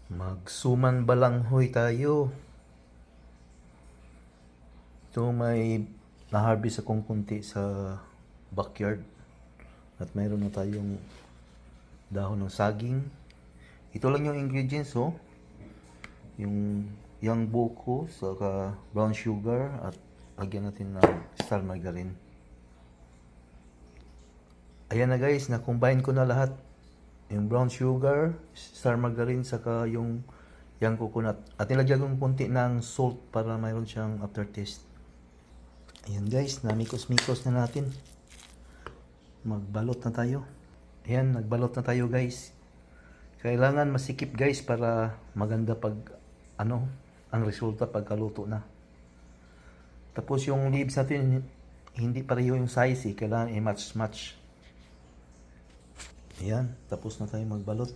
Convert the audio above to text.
Magsuman balanghoy tayo. Ito may na-harvest akong kunti sa backyard. At mayroon na tayong dahon ng saging. Ito lang yung ingredients, oh. Yung young buko, saka brown sugar, at lagyan natin ng star margarine. Ayan na guys, na-combine ko na lahat. Yung brown sugar, star margarine, saka yung coconut. At nilagyan ko konti ng salt para mayroon siyang aftertaste. Ayan guys, namikos-mikos na natin. Magbalot na tayo. Ayan, nagbalot na tayo guys. Kailangan masikip guys para maganda pag ang resulta pagkaluto na. Tapos yung leaves natin, hindi pareho yung size eh. Kailangan i-match-match. Ayan, tapos na tayo magbalot.